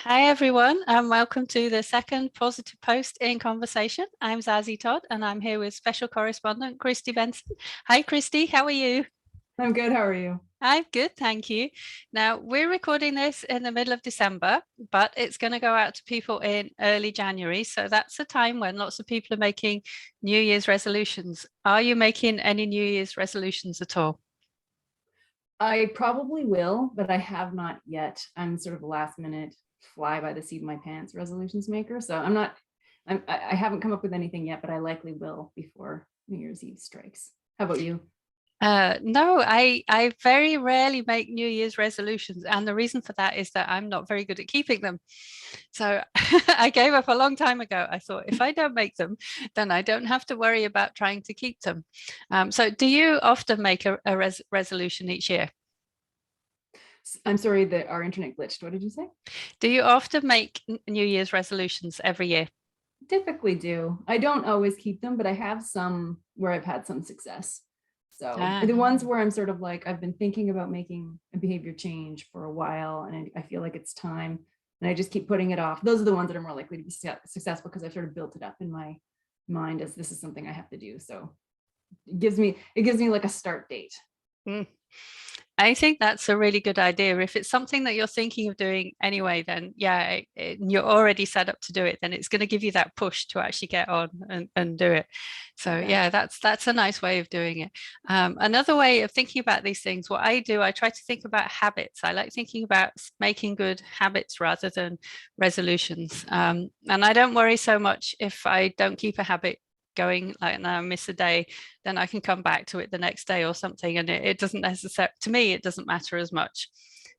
Hi, everyone, and welcome to the second Positive Post in Conversation. I'm Zazie Todd, and I'm here with special correspondent Kristi Benson. Hi, Kristi, how are you? I'm good. How are you? I'm good, thank you. Now, we're recording this in the middle of December, but it's going to go out to people in early January. So that's a time when lots of people are making New Year's resolutions. Are you making any New Year's resolutions at all? I probably will, but I have not yet. I'm sort of a last minute fly by the seat of my pants resolutions maker. So I'm not, I haven't come up with anything yet, but I likely will before New Year's Eve strikes. How about you? No, I very rarely make New Year's resolutions, and the reason for that is that I'm not very good at keeping them. So I gave up a long time ago. I thought if I don't make them, then I don't have to worry about trying to keep them. So do you often make a resolution each year? I'm sorry that our internet glitched. What did you say? Do you often make New Year's resolutions every year? Typically do. I don't always keep them, but I have some where I've had some success. So Ah. the ones where I'm sort of like, I've been thinking about making a behavior change for a while and I feel like it's time and I just keep putting it off. Those are the ones that are more likely to be successful because I've sort of built it up in my mind as this is something I have to do. So it gives me like a start date. Mm. I think that's a really good idea. If it's something that you're thinking of doing anyway, then yeah, you're already set up to do it, then it's going to give you that push to actually get on and do it. So Yeah. yeah, that's a nice way of doing it. Another way of thinking about these things, what I do, I try to think about habits. I like thinking about making good habits rather than resolutions. And I don't worry so much if I don't keep a habit going, like now I miss a day, then I can come back to it the next day or something, and it doesn't necessarily, to me it doesn't matter as much.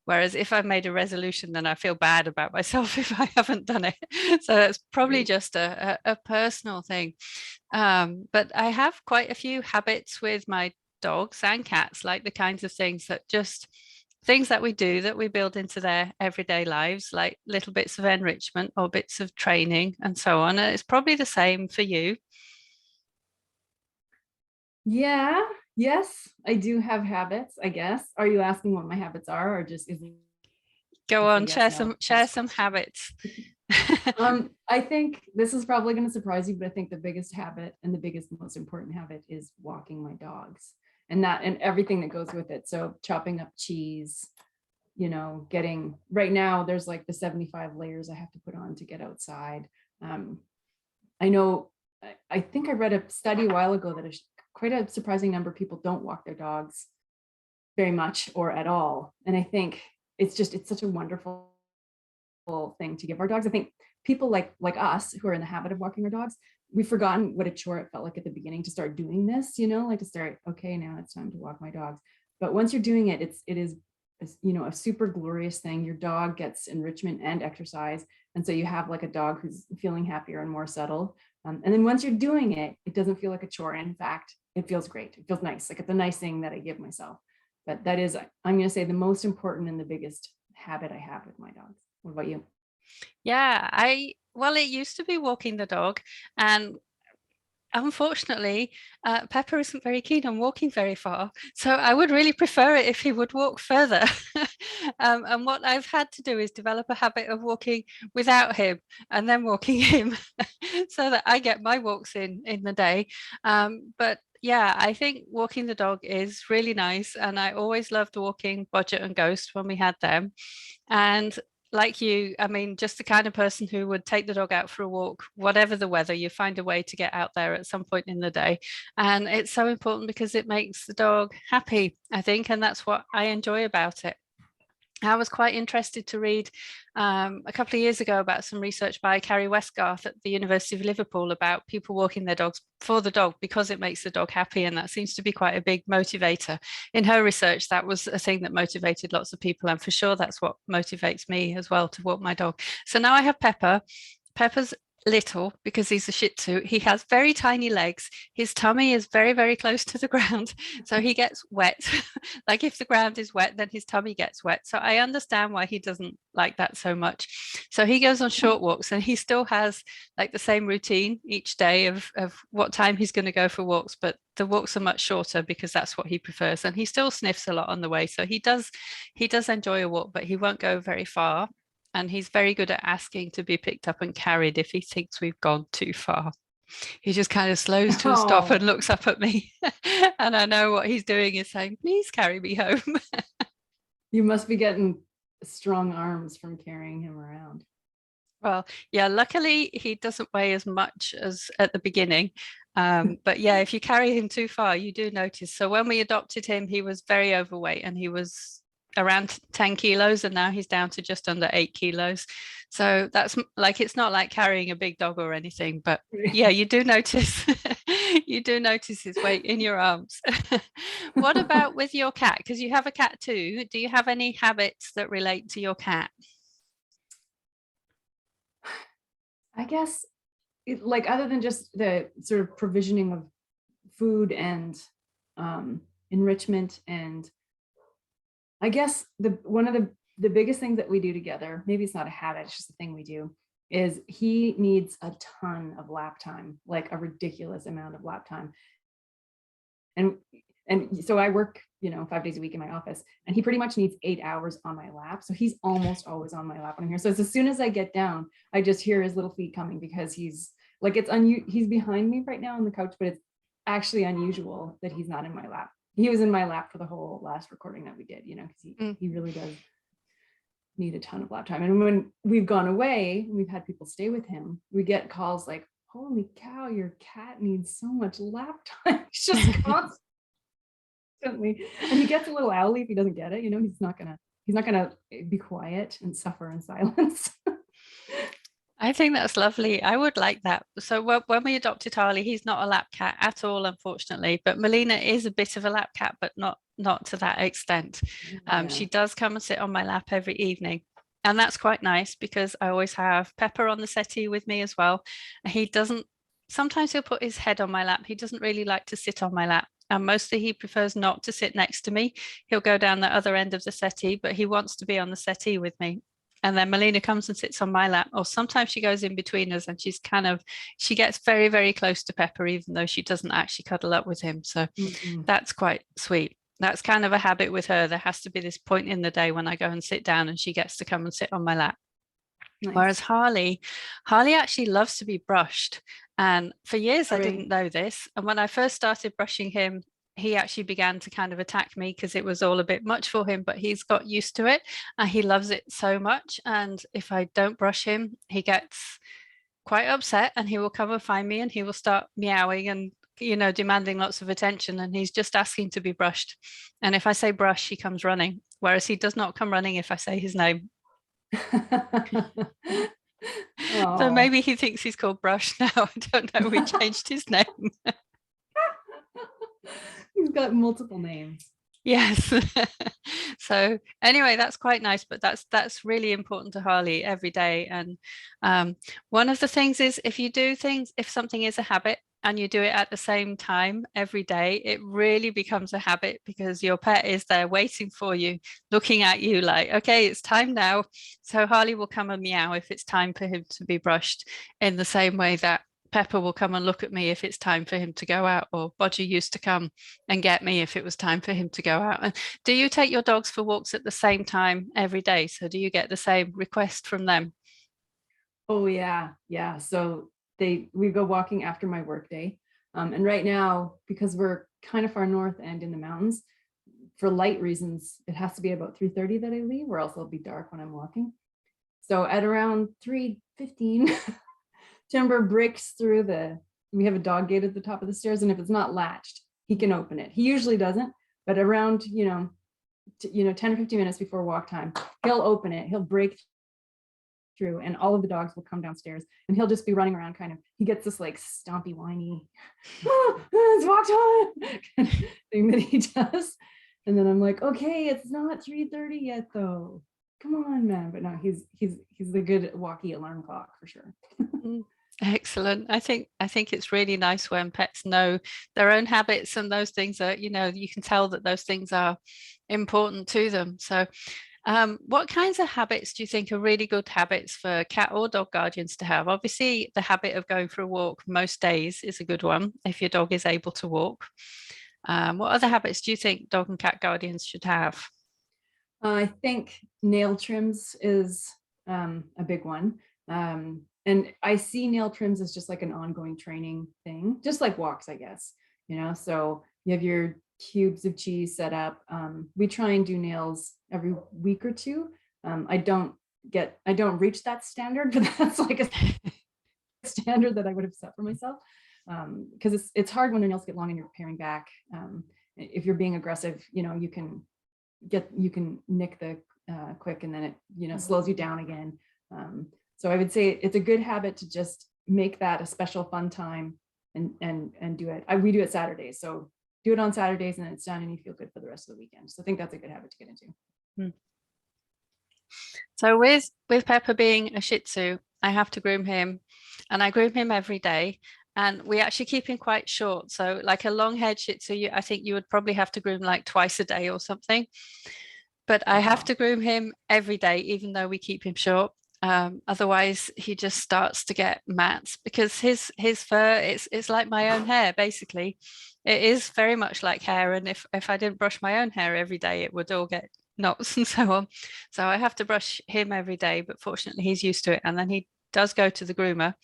Whereas if I've made a resolution, then I feel bad about myself if I haven't done it. So it's probably Right. just a personal thing. But I have quite a few habits with my dogs and cats, like the kinds of things that just things that we do that we build into their everyday lives, like little bits of enrichment or bits of training and so on. And it's probably the same for you. Yeah. Yes, I do have habits, I guess. Are you asking what my habits are or just is Go this a on, yes, no share test some question? habits. I think this is probably going to surprise you, but I think the biggest habit and the biggest, most important habit is walking my dogs and everything that goes with it. So chopping up cheese, getting right now, there's like the 75 layers I have to put on to get outside. Um, I know, I think I read a study a while ago that quite a surprising number of people don't walk their dogs very much or at all. And I think it's such a wonderful thing to give our dogs. I think people like us who are in the habit of walking our dogs, we've forgotten what a chore it felt like at the beginning to start doing this, like to start, okay, now it's time to walk my dogs. But once you're doing it, it is a super glorious thing. Your dog gets enrichment and exercise. And so you have like a dog who's feeling happier and more settled. And then once you're doing it, it doesn't feel like a chore. In fact, it feels great. It feels nice. Like it's a nice thing that I give myself. But that is, I'm going to say, the most important and the biggest habit I have with my dogs. What about you? Yeah, well, it used to be walking the dog, and unfortunately, Pepper isn't very keen on walking very far. So I would really prefer it if he would walk further. And what I've had to do is develop a habit of walking without him and then walking him so that I get my walks in the day. But yeah, I think walking the dog is really nice. And I always loved walking Budget and Ghost when we had them. And like you, I mean, just the kind of person who would take the dog out for a walk, whatever the weather, you find a way to get out there at some point in the day. And it's so important because it makes the dog happy, I think. And that's what I enjoy about it. I was quite interested to read a couple of years ago about some research by Carrie Westgarth at the University of Liverpool about people walking their dogs for the dog because it makes the dog happy. And that seems to be quite a big motivator. In her research, that was a thing that motivated lots of people. And for sure, that's what motivates me as well to walk my dog. So now I have Pepper. Pepper's little because he's a Shih Tzu. He has very tiny legs. His tummy is very, very close to the ground. So he gets wet. Like if the ground is wet, then his tummy gets wet. So I understand why he doesn't like that so much. So he goes on short walks and he still has like the same routine each day of what time he's going to go for walks. But the walks are much shorter because that's what he prefers. And he still sniffs a lot on the way. So he does enjoy a walk, but he won't go very far. and he's very good at asking to be picked up and carried if he thinks we've gone too far. He just kind of slows to a stop and Oh, looks up at me. And I know what he's doing is saying, please carry me home. you must be getting strong arms from carrying him around. Well, yeah, luckily he doesn't weigh as much as at the beginning. But yeah, if you carry him too far, you do notice. So when we adopted him, he was very overweight and he was around 10 kilos, and now he's down to just under 8 kilos. So that's like, it's not like carrying a big dog or anything, but yeah, you do notice. You do notice his weight in your arms. What about with your cat? Because you have a cat too. Do you have any habits that relate to your cat? I guess like other than just the sort of provisioning of food and enrichment, and I guess the one of the biggest things that we do together, maybe it's not a habit, it's just a thing we do, is he needs a ton of lap time, like a ridiculous amount of lap time. And so I work, 5 days a week in my office, and he pretty much needs 8 hours on my lap. So he's almost always on my lap when I'm here. So as soon as I get down, I just hear his little feet coming, because he's like, he's behind me right now on the couch, but it's actually unusual that he's not in my lap. He was in my lap for the whole last recording that we did, because he really does need a ton of lap time. And when we've gone away, we've had people stay with him, we get calls like, holy cow, your cat needs so much lap time. It's just constantly. And he gets a little owly if he doesn't get it. He's not gonna be quiet and suffer in silence. I think that's lovely. I would like that. So when we adopted Harley, he's not a lap cat at all, unfortunately. But Melina is a bit of a lap cat, but not to that extent. Yeah. She does come and sit on my lap every evening. And that's quite nice because I always have Pepper on the settee with me as well. He doesn't, sometimes he'll put his head on my lap. He doesn't really like to sit on my lap. And mostly he prefers not to sit next to me. He'll go down the other end of the settee, but he wants to be on the settee with me. And then Melina comes and sits on my lap, or sometimes she goes in between us and she gets very, very close to Pepper, even though she doesn't actually cuddle up with him. So that's quite sweet. That's kind of a habit with her. There has to be this point in the day when I go and sit down and she gets to come and sit on my lap. Nice. Whereas Harley actually loves to be brushed. And for years, I didn't know this. And when I first started brushing him, he actually began to kind of attack me because it was all a bit much for him, but he's got used to it and he loves it so much. And if I don't brush him, he gets quite upset and he will come and find me and he will start meowing and demanding lots of attention, and he's just asking to be brushed. And if I say brush, he comes running, whereas he does not come running if I say his name. So maybe he thinks he's called Brush now. I don't know. We changed his name. He's got multiple names. Yes. So anyway, that's quite nice, but that's really important to Harley every day. And one of the things is if something is a habit and you do it at the same time every day, it really becomes a habit because your pet is there waiting for you, looking at you like, okay, it's time now. So Harley will come and meow if it's time for him to be brushed, in the same way that Pepper will come and look at me if it's time for him to go out, or Bodger used to come and get me if it was time for him to go out. And do you take your dogs for walks at the same time every day? So do you get the same request from them? Oh yeah. So we go walking after my work day. And right now, because we're kind of far north and in the mountains, for light reasons, it has to be about 3:30 that I leave, or else it'll be dark when I'm walking. So at around 3:15, Timber breaks through we have a dog gate at the top of the stairs, and if it's not latched, he can open it. He usually doesn't, but around, 10 or 15 minutes before walk time, he'll open it, he'll break through, and all of the dogs will come downstairs, and he'll just be running around he gets this like stompy, whiny, it's walk time thing that he does. And then I'm like, okay, it's not 3:30 yet though. Come on, man. But no, he's the good walkie alarm clock for sure. Excellent. I think it's really nice when pets know their own habits, and those things are, you can tell that those things are important to them. So what kinds of habits do you think are really good habits for cat or dog guardians to have? Obviously, the habit of going for a walk most days is a good one if your dog is able to walk. What other habits do you think dog and cat guardians should have? I think nail trims is a big one. And I see nail trims as just like an ongoing training thing, just like walks, I guess, so you have your cubes of cheese set up. We try and do nails every week or two. I don't reach that standard, but that's like a standard that I would have set for myself. Because it's hard when the nails get long and you're paring back. If you're being aggressive, you can nick the quick, and then it slows you down again. So I would say it's a good habit to just make that a special fun time and do it. We do it Saturdays, so do it on Saturdays and then it's done and you feel good for the rest of the weekend. So I think that's a good habit to get into. So with Pepper being a Shih Tzu, I have to groom him, and I groom him every day. And we actually keep him quite short. So like a long haired Shih Tzu, I think you would probably have to groom like twice a day or something. But I have to groom him every day, even though we keep him short. Otherwise, he just starts to get mats because his fur it's like my own hair. Basically, it is very much like hair. And if I didn't brush my own hair every day, it would all get knots and so on. So I have to brush him every day. But fortunately, he's used to it. And then he does go to the groomer,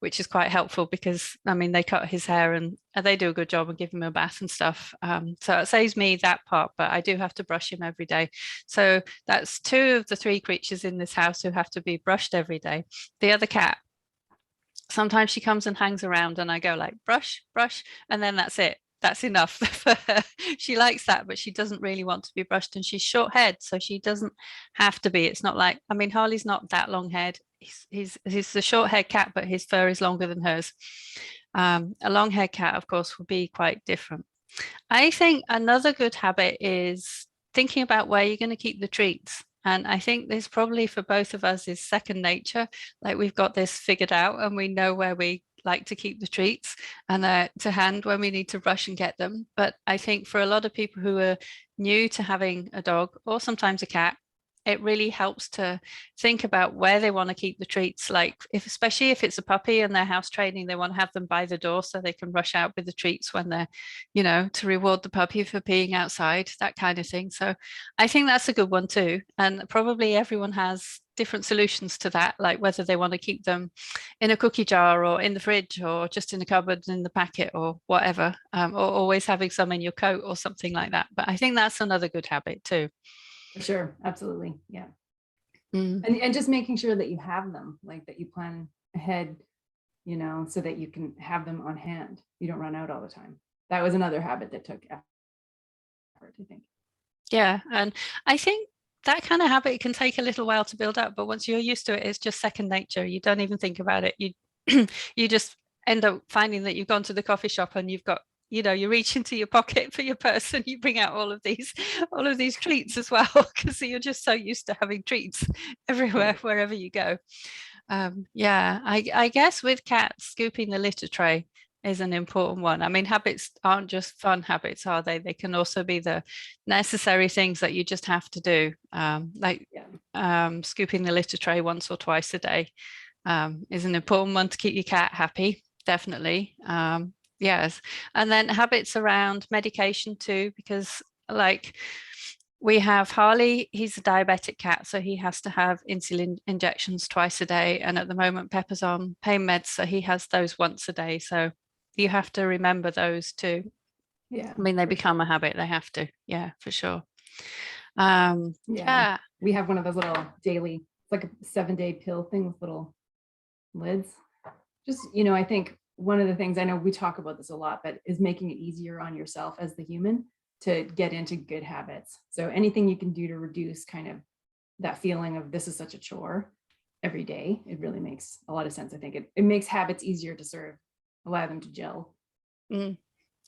which is quite helpful because I mean they cut his hair and they do a good job and give him a bath and stuff. So it saves me that part, but I do have to brush him every day. So that's 2 of the 3 creatures in this house who have to be brushed every day. The other cat, sometimes she comes and hangs around and I go like brush, brush, and then that's it. That's enough for her. She likes that, but she doesn't really want to be brushed, and she's short haired, so she doesn't have to be. It's not like, I mean, Harley's not that long haired. He's a short haired cat, but his fur is longer than hers. A long haired cat, of course, will be quite different. I think another good habit is thinking about where you're going to keep the treats. And I think this probably for both of us is second nature. Like we've got this figured out and we know where we like to keep the treats and to hand when we need to rush and get them. But I think for a lot of people who are new to having a dog or sometimes a cat, it really helps to think about where they want to keep the treats. Like especially if it's a puppy and they're house training, they want to have them by the door so they can rush out with the treats when they're, to reward the puppy for being outside, that kind of thing. So I think that's a good one too. And probably everyone has different solutions to that, like whether they want to keep them in a cookie jar or in the fridge or just in the cupboard in the packet or whatever, or always having some in your coat or something like that. But I think that's another good habit too. For sure. Absolutely. Yeah. And just making sure that you have them, like that you plan ahead, so that you can have them on hand. You don't run out all the time. That was another habit that took effort, I think. Yeah. And I think that kind of habit can take a little while to build up, but once you're used to it, it's just second nature. You don't even think about it. You just end up finding that you've gone to the coffee shop and you've got, you reach into your pocket for your purse and you bring out all of these treats as well, because you're just so used to having treats everywhere, wherever you go. Yeah, I guess with cats, scooping the litter tray is an important one. I mean, habits aren't just fun habits, are they? They can also be the necessary things that you just have to do, scooping the litter tray once or twice a day is an important one to keep your cat happy, definitely. Yes. And then habits around medication too, because like we have Harley, he's a diabetic cat, so he has to have insulin injections twice a day. And at the moment, Pepper's on pain meds, so he has those once a day. So you have to remember those too. Yeah. I mean, they become a habit, they have to. Yeah, for sure. Yeah. We have one of those little daily, it's like a 7-day pill thing with little lids. Just, I think one of the things, I know we talk about this a lot, but is making it easier on yourself as the human to get into good habits. So anything you can do to reduce kind of that feeling of this is such a chore every day, it really makes a lot of sense. I think it makes habits easier to sort of allow them to gel.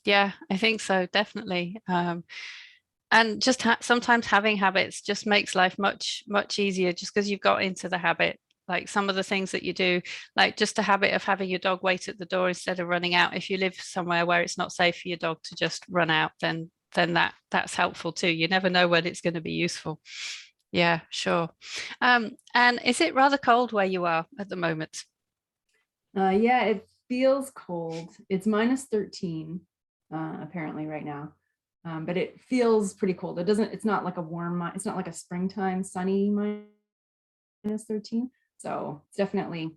Yeah, I think so, definitely. And just sometimes having habits just makes life much, much easier just because you've got into the habit. Like some of the things that you do, like just a habit of having your dog wait at the door instead of running out. If you live somewhere where it's not safe for your dog to just run out, then that's helpful too. You never know when it's going to be useful. Yeah, sure. And is it rather cold where you are at the moment? Yeah, it feels cold. It's -13 apparently right now. But it feels pretty cold. It's not like a warm, it's not like a springtime sunny -13. So it's definitely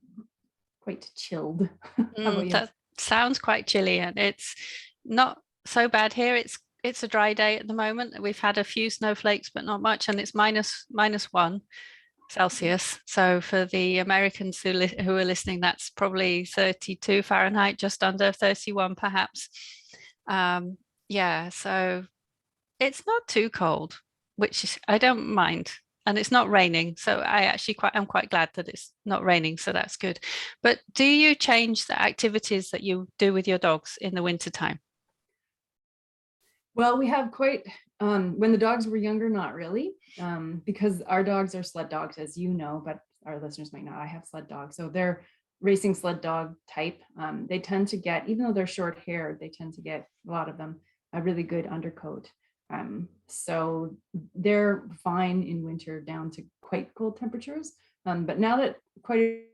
quite chilled. How about you? That sounds quite chilly, and it's not so bad here. It's a dry day at the moment. We've had a few snowflakes, but not much, and it's -1 Celsius. So for the Americans who are listening, that's probably 32 Fahrenheit, just under 31 perhaps. Yeah, so it's not too cold, which I don't mind. And it's not raining. So I'm quite glad that it's not raining. So that's good. But do you change the activities that you do with your dogs in the wintertime? Well, we have quite, when the dogs were younger, not really, because our dogs are sled dogs, as you know, but our listeners might not. I have sled dogs. So they're racing sled dog type. They tend to get, even though they're short haired, they tend to get, a lot of them, a really good undercoat. So they're fine in winter down to quite cold temperatures. But now that quite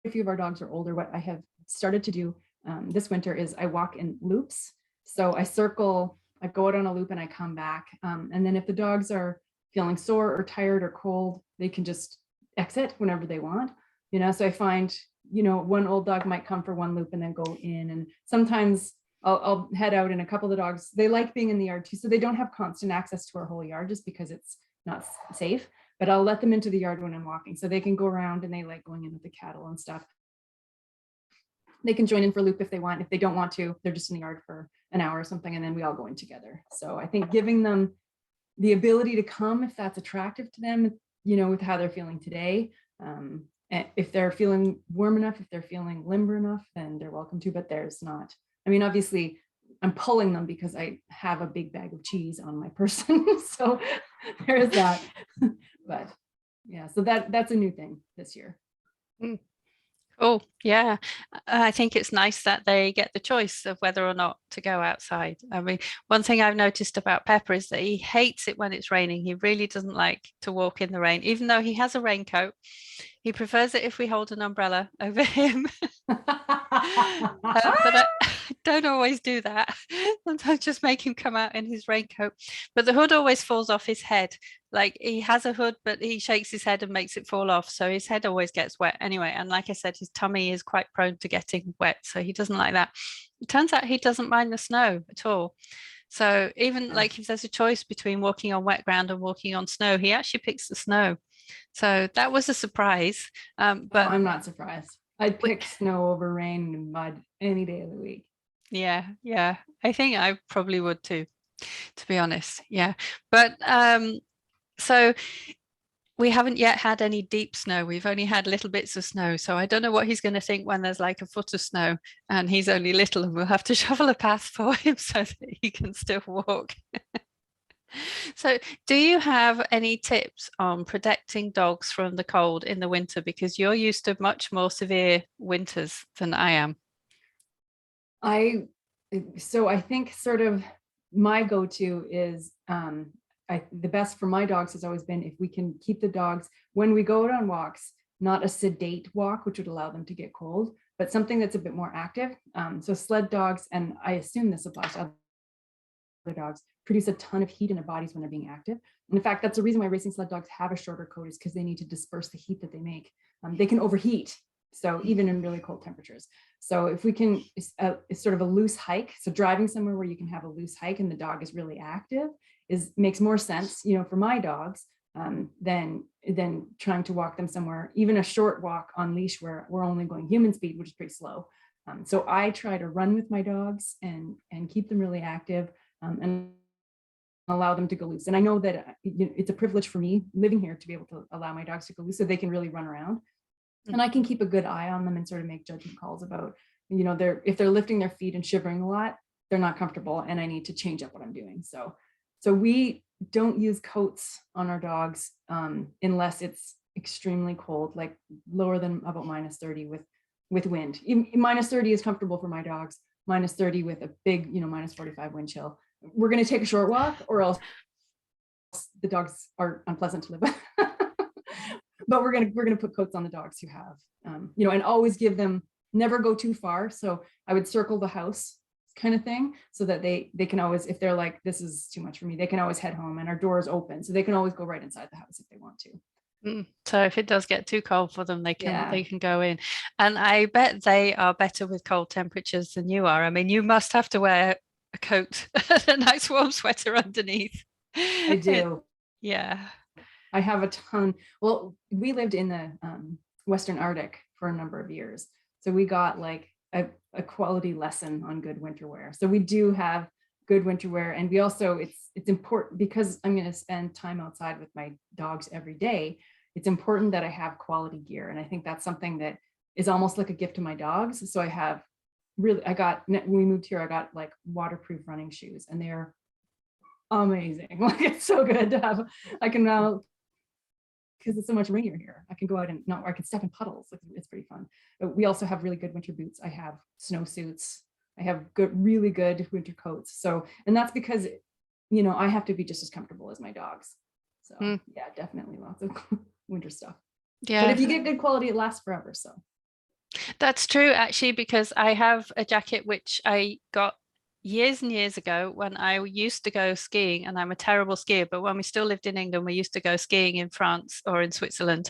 a few of our dogs are older, what I have started to do this winter is I walk in loops. So I circle, I go out on a loop and I come back. And then if the dogs are feeling sore or tired or cold, they can just exit whenever they want. So I find, one old dog might come for one loop and then go in. And sometimes I'll head out, and a couple of the dogs, they like being in the yard too. So they don't have constant access to our whole yard just because it's not safe, but I'll let them into the yard when I'm walking so they can go around, and they like going in with the cattle and stuff. They can join in for a loop if they want. If they don't want to, they're just in the yard for an hour or something, and then we all go in together. So I think giving them the ability to come if that's attractive to them, with how they're feeling today. If they're feeling warm enough, if they're feeling limber enough, then they're welcome to, but there's not. I mean, obviously, I'm pulling them because I have a big bag of cheese on my person. So there's that. But yeah, so that's a new thing this year. Oh, yeah. I think it's nice that they get the choice of whether or not to go outside. I mean, one thing I've noticed about Pepper is that he hates it when it's raining. He really doesn't like to walk in the rain, even though he has a raincoat. He prefers it if we hold an umbrella over him. But I don't always do that. Sometimes just make him come out in his raincoat. But the hood always falls off his head. Like, he has a hood, but he shakes his head and makes it fall off. So his head always gets wet anyway. And like I said, his tummy is quite prone to getting wet. So he doesn't like that. It turns out he doesn't mind the snow at all. So even like if there's a choice between walking on wet ground and walking on snow, he actually picks the snow. So that was a surprise. But I'm not surprised. I'd pick snow over rain and mud any day of the week. Yeah, I think I probably would too, to be honest. Yeah. But so we haven't yet had any deep snow. We've only had little bits of snow. So I don't know what he's going to think when there's like a foot of snow and he's only little, and we'll have to shovel a path for him so that he can still walk. So do you have any tips on protecting dogs from the cold in the winter? Because you're used to much more severe winters than I am. So I think sort of my go-to is the best for my dogs has always been if we can keep the dogs, when we go out on walks, not a sedate walk, which would allow them to get cold, but something that's a bit more active. So sled dogs, and I assume this applies to other dogs, produce a ton of heat in their bodies when they're being active. And in fact, that's the reason why racing sled dogs have a shorter coat, is because they need to disperse the heat that they make. They can overheat. So even in really cold temperatures. So if we can, it's sort of a loose hike. So driving somewhere where you can have a loose hike and the dog is really active makes more sense, for my dogs than trying to walk them somewhere, even a short walk on leash where we're only going human speed, which is pretty slow. So I try to run with my dogs and keep them really active and allow them to go loose. And I know that it's a privilege for me living here to be able to allow my dogs to go loose so they can really run around. And I can keep a good eye on them and sort of make judgment calls about, if they're lifting their feet and shivering a lot, they're not comfortable and I need to change up what I'm doing. So we don't use coats on our dogs unless it's extremely cold, like lower than about -30 with wind. -30 is comfortable for my dogs. -30 with a big, -45 wind chill. We're going to take a short walk, or else the dogs are unpleasant to live with. But we're gonna put coats on the dogs who have, and always give them, never go too far. So I would circle the house kind of thing, so that they can always, if they're like, this is too much for me, they can always head home, and our door is open, so they can always go right inside the house if they want to. So if it does get too cold for them, Yeah, they can go in. And I bet they are better with cold temperatures than you are. I mean, you must have to wear a coat, a nice warm sweater underneath. I It, do. yeah. I have a ton. Well, we lived in the Western Arctic for a number of years. So we got like a quality lesson on good winter wear. So we do have good winter wear. And we also, it's important because I'm going to spend time outside with my dogs every day. It's important that I have quality gear. And I think that's something that is almost like a gift to my dogs. So I have really, I got, when we moved here, I got like waterproof running shoes, and they're amazing. Like, it's so good to have. I can now, because it's so much rainier here, I can go out and not, or I can step in puddles. It's pretty fun. But we also have really good winter boots. I have snowsuits. I have good, really good winter coats. So, and that's because, you know, I have to be just as comfortable as my dogs. So yeah, definitely lots of winter stuff. But if you get good quality, it lasts forever. So that's true, actually, because I have a jacket which I got years and years ago when I used to go skiing, and I'm a terrible skier, but when we still lived in England, we used to go skiing in France or in Switzerland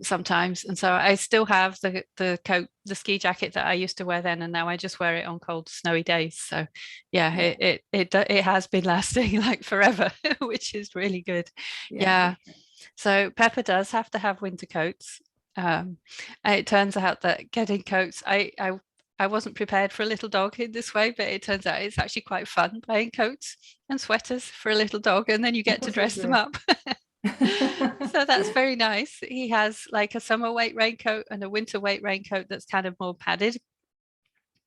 sometimes. And so I still have the coat, the ski jacket that I used to wear then, and now I just wear it on cold, snowy days. So yeah, it has been lasting like forever, which is really good. Yeah. sure. So Pepper does have to have winter coats. It turns out that getting coats, I wasn't prepared for a little dog in this way, but it turns out it's actually quite fun buying coats and sweaters for a little dog, and then you get to For dress them sure. up. So that's very nice. He has like a summer weight raincoat and a winter weight raincoat that's kind of more padded.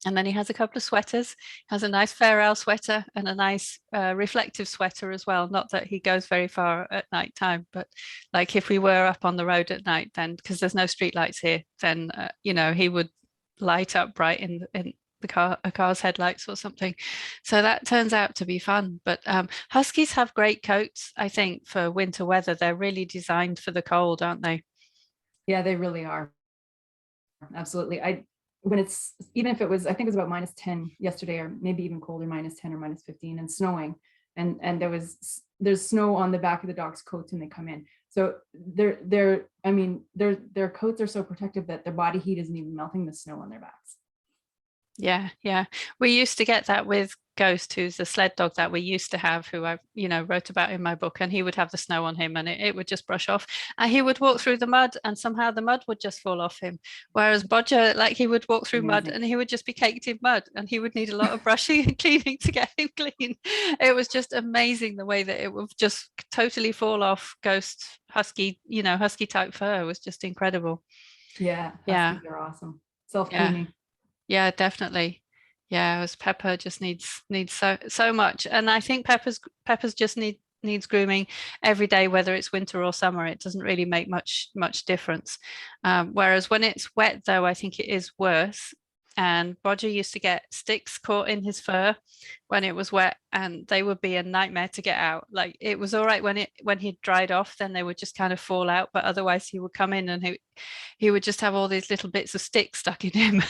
And then he has a couple of sweaters, has a nice Fairale sweater and a nice reflective sweater as well. Not that he goes very far at night time, but like if we were up on the road at night, then because there's no street lights here, then you know, he would light up bright in the car, a car's headlights or something. So that turns out to be fun. But huskies have great coats, I think, for winter weather. They're really designed for the cold, aren't they? Yeah, they really are. Absolutely. When it's, even if it was, I think it was about -10 yesterday, or maybe even colder, -10 or -15, and snowing, and there's snow on the back of the dog's coats when they come in. So I mean, their coats are so protective that their body heat isn't even melting the snow on their backs. Yeah, yeah. We used to get that with Ghost, who's the sled dog that we used to have, who I, you know, wrote about in my book, and he would have the snow on him and it would just brush off. And he would walk through the mud and somehow the mud would just fall off him. Whereas Bodger, like he would walk through mud Amazing. and he would just be caked in mud and he would need a lot of brushing and cleaning to get him clean. It was just amazing the way that it would just totally fall off. Ghost husky, you know, husky type fur was just incredible. Yeah, Yeah, huskies are awesome. yeah. Self-cleaning. Yeah, definitely. Yeah, as Pepper just needs so much. And I think Pepper's just needs grooming every day, whether it's winter or summer. It doesn't really make much difference. Whereas when it's wet, though, I think it is worse. And Roger used to get sticks caught in his fur when it was wet, and they would be a nightmare to get out. Like it was all right when he dried off, then they would just kind of fall out. But otherwise, he would come in and he would just have all these little bits of sticks stuck in him.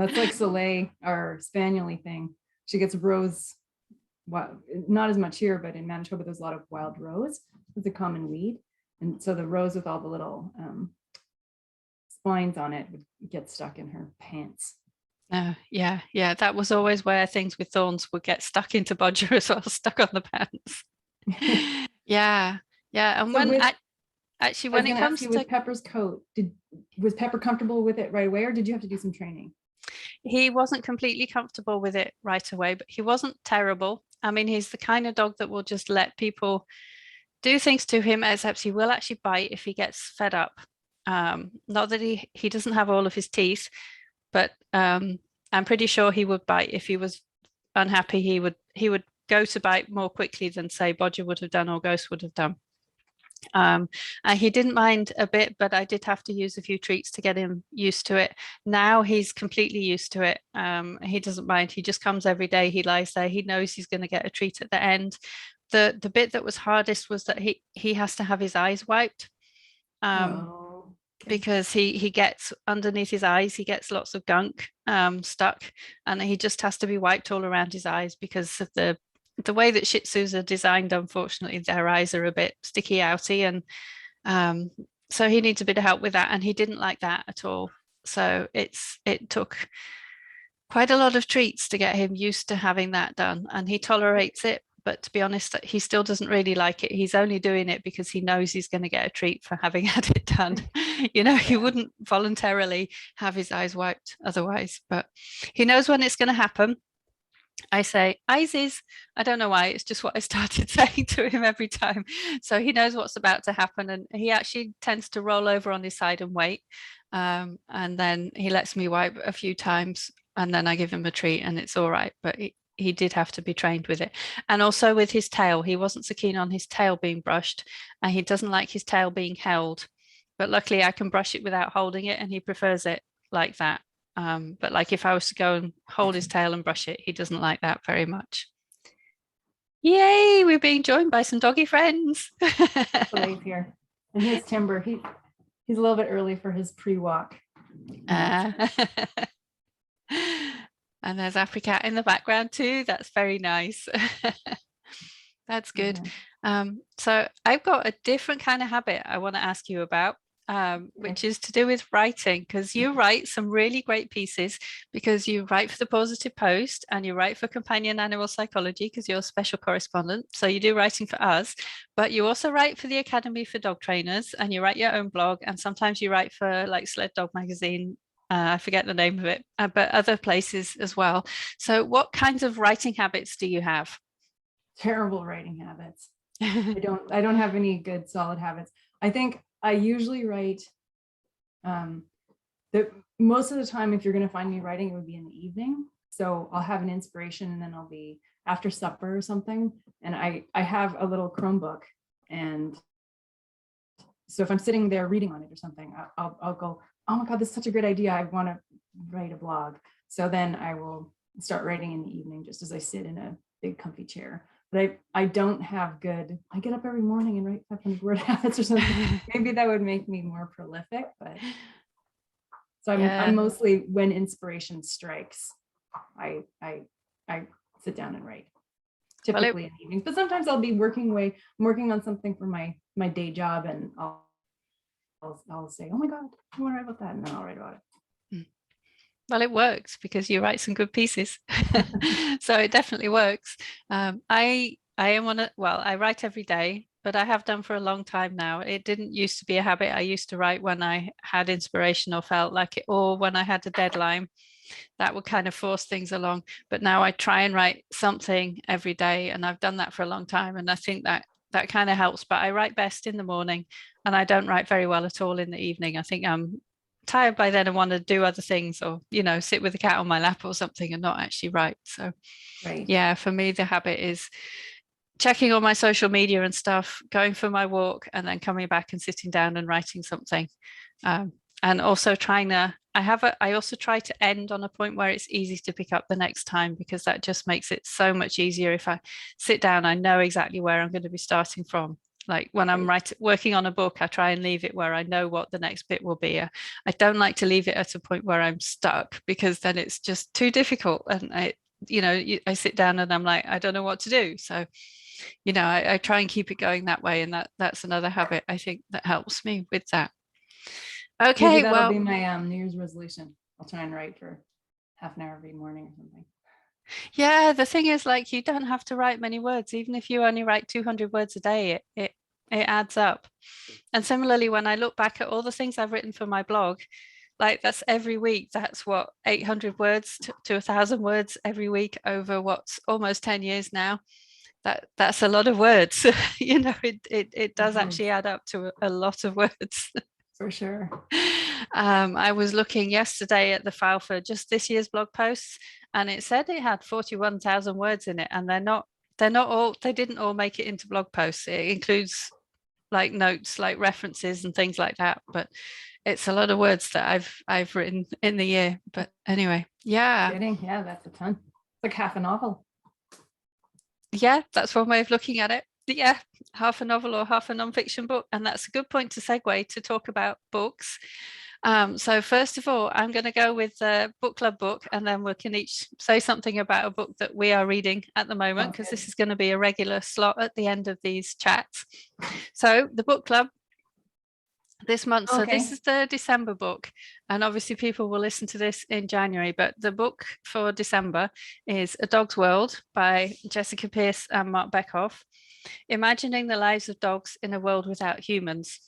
That's like Soleil, our spaniely thing. She gets rose, well, not as much here, but in Manitoba, there's a lot of wild rose. It's a common weed. And so the rose with all the little spines on it would get stuck in her pants. Yeah, yeah. That was always where things with thorns would get stuck into Bodger as well, stuck on the pants. Yeah, yeah. And So when with, actually I was when it going to ask comes you, to, with Pepper's coat, was Pepper comfortable with it right away, or did you have to do some training? he wasn't completely comfortable with it right away, but he wasn't terrible. I mean, he's the kind of dog that will just let people do things to him, except he will actually bite if he gets fed up. Not that he doesn't have all of his teeth, but I'm pretty sure he would bite if he was unhappy. He would go to bite more quickly than say Bodger would have done or Ghost would have done. He didn't mind a bit, but I did have to use a few treats to get him used to it. Now he's completely used to it. He doesn't mind. He just comes every day. He lies there. He knows he's going to get a treat at the end. The bit that was hardest was that he has to have his eyes wiped. Oh, okay. Because he gets underneath his eyes, he gets lots of gunk stuck, and he just has to be wiped all around his eyes because of the way that Shih Tzus are designed. Unfortunately, their eyes are a bit sticky outy, and So he needs a bit of help with that, and he didn't like that at all. So it took quite a lot of treats to get him used to having that done, and he tolerates it. But to be honest, he still doesn't really like it. He's only doing it because he knows he's going to get a treat for having had it done. He wouldn't voluntarily have his eyes wiped otherwise, but he knows when it's going to happen. I say, Isis. I don't know why. It's just what I started saying to him every time. So he knows what's about to happen. And he actually tends to roll over on his side and wait. And then he lets me wipe a few times. And then I give him a treat and it's all right. But he did have to be trained with it. And also with his tail. He wasn't so keen on his tail being brushed. And he doesn't like his tail being held. But luckily I can brush it without holding it. And he prefers it like that. But like if I was to go and hold his tail and brush it, he doesn't like that very much. Yay, we're being joined by some doggy friends. Live here. And here's Timber. He's a little bit early for his pre-walk. And there's Apricot in the background too. That's very nice. That's good. So I've got a different kind of habit I want to ask you about. Which is to do with writing, because you write some really great pieces, because you write for the Pawsitive Post and you write for Companion Animal Psychology because you're a special correspondent. So you do writing for us, but you also write for the Academy for Dog Trainers, and you write your own blog, and sometimes you write for like Sled Dog Magazine. I forget the name of it, but other places as well. So what kinds of writing habits do you have? Terrible writing habits. I don't have any good solid habits. I think I usually write most of the time, if you're going to find me writing, it would be in the evening. So I'll have an inspiration and then I'll be after supper or something. And I have a little Chromebook. And so if I'm sitting there reading on it or something, I'll go, oh my God, this is such a great idea. I want to write a blog. So then I will start writing in the evening, just as I sit in a big comfy chair. But I don't have good, I get up every morning and write 500 word habits or something. Maybe that would make me more prolific, but so I'm mostly, when inspiration strikes, I sit down and write, typically in the evenings. But sometimes I'll be working on something for my day job, and I'll say, oh my God, I want to write about that, and then I'll write about it. Well, it works because you write some good pieces. So it definitely works. I am I write every day, but I have done for a long time now. It didn't used to be a habit. I used to write when I had inspiration or felt like it, or when I had a deadline. That would kind of force things along. But now I try and write something every day, and I've done that for a long time. And I think that kind of helps. But I write best in the morning, and I don't write very well at all in the evening. I think I'm tired by then and want to do other things, or sit with the cat on my lap or something and not actually write. So yeah, for me the habit is checking all my social media and stuff, going for my walk, and then coming back and sitting down and writing something. And also I also try to end on a point where it's easy to pick up the next time, because that just makes it so much easier. If I sit down, I know exactly where I'm going to be starting from. Like when I'm working on a book, I try and leave it where I know what the next bit will be. I don't like to leave it at a point where I'm stuck, because then it's just too difficult. And I sit down and I'm like, I don't know what to do. So, I try and keep it going that way. And that's another habit I think that helps me with that. Okay, maybe that'll be my New Year's resolution. I'll try and write for half an hour every morning or something. Yeah, the thing is, like, you don't have to write many words. Even if you only write 200 words a day, it adds up. And similarly, when I look back at all the things I've written for my blog, like that's every week, that's what, 800 words to 1,000 words every week over what's almost 10 years now. That's a lot of words. It does actually add up to a lot of words. For sure. I was looking yesterday at the file for just this year's blog posts, and it said it had 41,000 words in it, and they didn't all make it into blog posts. It includes like notes, like references and things like that, but it's a lot of words that I've written in the year. But anyway, yeah. Yeah, that's a ton. It's like half a novel. Yeah, that's one way of looking at it. Yeah, half a novel or half a nonfiction book. And that's a good point to segue to talk about books. So first of all, I'm going to go with the book club book, and then we can each say something about a book that we are reading at the moment, because this is going to be a regular slot at the end of these chats. So the book club this month. So this Okay. is the December book, and obviously people will listen to this in January, but the book for December is A Dog's World by Jessica Pierce and Marc Bekoff, imagining the lives of dogs in a world without humans.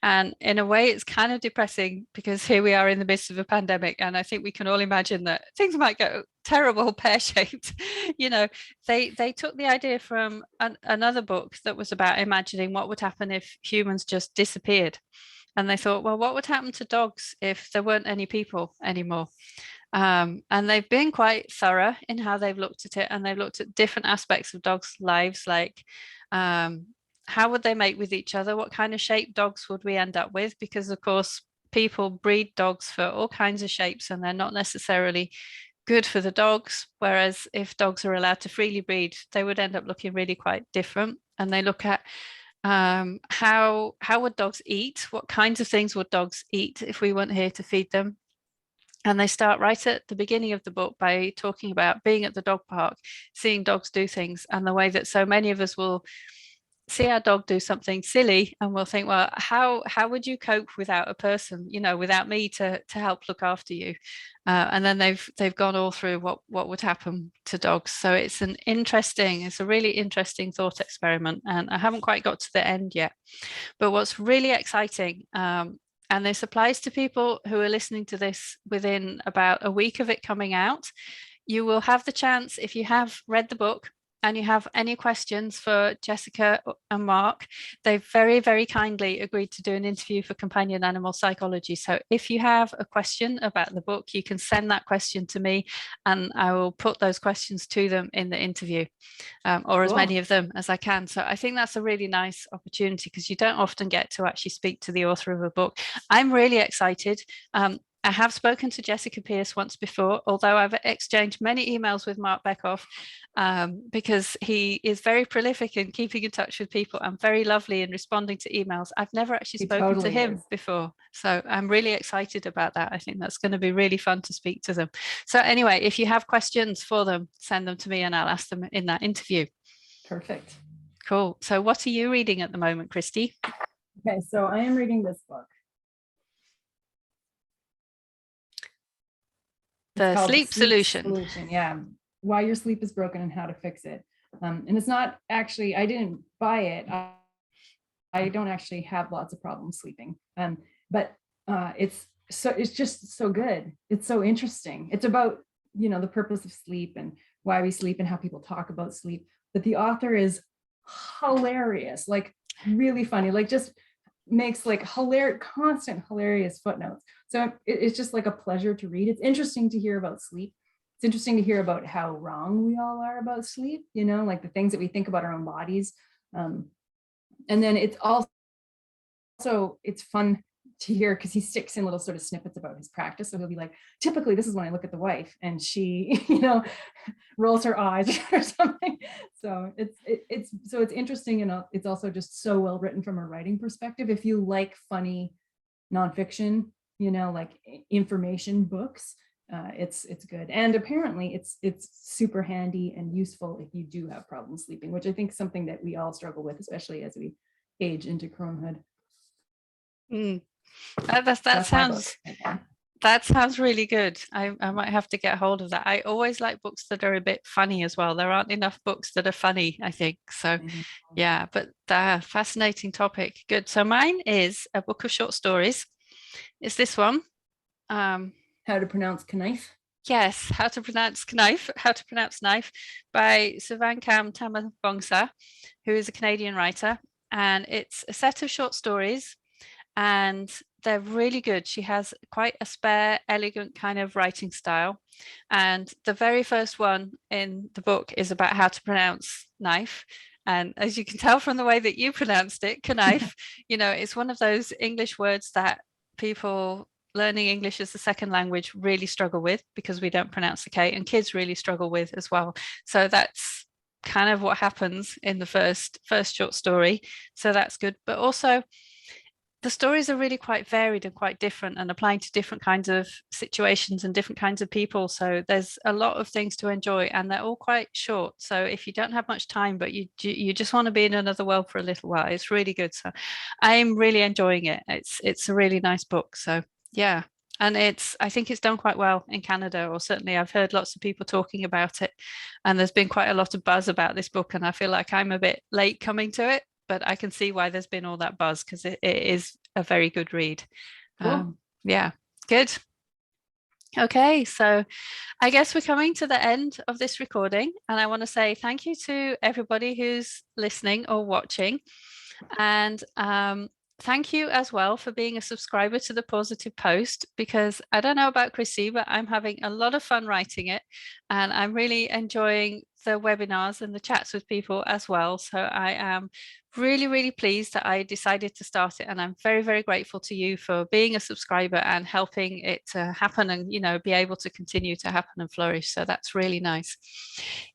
And in a way, it's kind of depressing because here we are in the midst of a pandemic, and I think we can all imagine that things might go terrible, pear-shaped. You know, they took the idea from another book that was about imagining what would happen if humans just disappeared. And they thought, well, what would happen to dogs if there weren't any people anymore? And they've been quite thorough in how they've looked at it, and they've looked at different aspects of dogs' lives, like how would they mate with each other? What kind of shape dogs would we end up with? Because, of course, people breed dogs for all kinds of shapes, and they're not necessarily good for the dogs. Whereas if dogs are allowed to freely breed, they would end up looking really quite different. And they look at how would dogs eat? What kinds of things would dogs eat if we weren't here to feed them? And they start right at the beginning of the book by talking about being at the dog park, seeing dogs do things, and the way that so many of us will see our dog do something silly and we'll think, well, how would you cope without a person, you know, without me to help look after you? And then they've gone all through what would happen to dogs. So it's a really interesting thought experiment, and I haven't quite got to the end yet. But what's really exciting, and this applies to people who are listening to this within about a week of it coming out, you will have the chance, if you have read the book and you have any questions for Jessica and Marc, they've very, very kindly agreed to do an interview for Companion Animal Psychology. So if you have a question about the book, you can send that question to me and I will put those questions to them in the interview, or as many of them as I can. So I think that's a really nice opportunity because you don't often get to actually speak to the author of a book. I'm really excited. I have spoken to Jessica Pierce once before, although I've exchanged many emails with Marc Bekoff, because he is very prolific in keeping in touch with people and very lovely in responding to emails. I've never actually spoken to him before. So I'm really excited about that. I think that's going to be really fun to speak to them. So anyway, if you have questions for them, send them to me and I'll ask them in that interview. Perfect. Cool. So what are you reading at the moment, Kristi? Okay, so I am reading this book. The Sleep Solution. Yeah, why your sleep is broken and how to fix it. And it's not actually, I didn't buy it. I don't actually have lots of problems sleeping. But it's just so good. It's so interesting. It's about, you know, the purpose of sleep and why we sleep and how people talk about sleep. But the author is hilarious, like really funny, like just makes like constant hilarious footnotes. So it's just like a pleasure to read. It's interesting to hear about sleep. It's interesting to hear about how wrong we all are about sleep, you know, like the things that we think about our own bodies. And then it's fun to hear because he sticks in little sort of snippets about his practice. So he'll be like, typically this is when I look at the wife and she, you know, rolls her eyes or something. So it's interesting, and it's also just so well written from a writing perspective. If you like funny nonfiction, you know, like information books, it's good. And apparently it's super handy and useful if you do have problems sleeping, which I think is something that we all struggle with, especially as we age into cronehood. That sounds really good. I might have to get hold of that. I always like books that are a bit funny as well. There aren't enough books that are funny, I think. So yeah, but fascinating topic. Good. So mine is a book of short stories. It's this one. How to Pronounce Knife. Yes, How to Pronounce Knife by Souvankham Thammavongsa, who is a Canadian writer. And it's a set of short stories and they're really good. She has quite a spare, elegant kind of writing style. And the very first one in the book is about how to pronounce knife. And as you can tell from the way that you pronounced it, knife, you know, it's one of those English words that people learning English as a second language really struggle with because we don't pronounce the K, and kids really struggle with as well. So that's kind of what happens in the first short story. So that's good. But also the stories are really quite varied and quite different and applying to different kinds of situations and different kinds of people. So there's a lot of things to enjoy and they're all quite short. So if you don't have much time, but you just want to be in another world for a little while, it's really good. So I'm really enjoying it. It's a really nice book. So yeah. And I think it's done quite well in Canada, or certainly I've heard lots of people talking about it. And there's been quite a lot of buzz about this book. And I feel like I'm a bit late coming to it, but I can see why there's been all that buzz because it is a very good read. Cool. Yeah, good. Okay, so I guess we're coming to the end of this recording, and I want to say thank you to everybody who's listening or watching. And thank you as well for being a subscriber to the Pawsitive Post, because I don't know about Kristi, but I'm having a lot of fun writing it and I'm really enjoying the webinars and the chats with people as well. So I am really, really pleased that I decided to start it. And I'm very, very grateful to you for being a subscriber and helping it to happen and, be able to continue to happen and flourish. So that's really nice.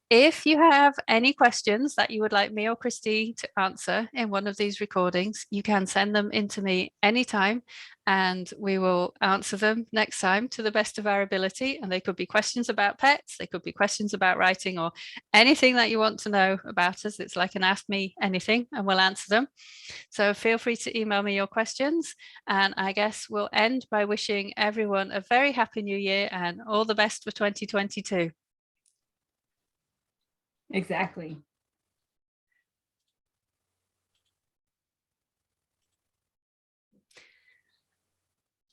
If you have any questions that you would like me or Kristi to answer in one of these recordings, you can send them in to me anytime and we will answer them next time to the best of our ability. And they could be questions about pets, they could be questions about writing, or anything that you want to know about us. It's like an Ask Me Anything and we'll answer them. So feel free to email me your questions. And I guess we'll end by wishing everyone a very happy new year and all the best for 2022. Exactly.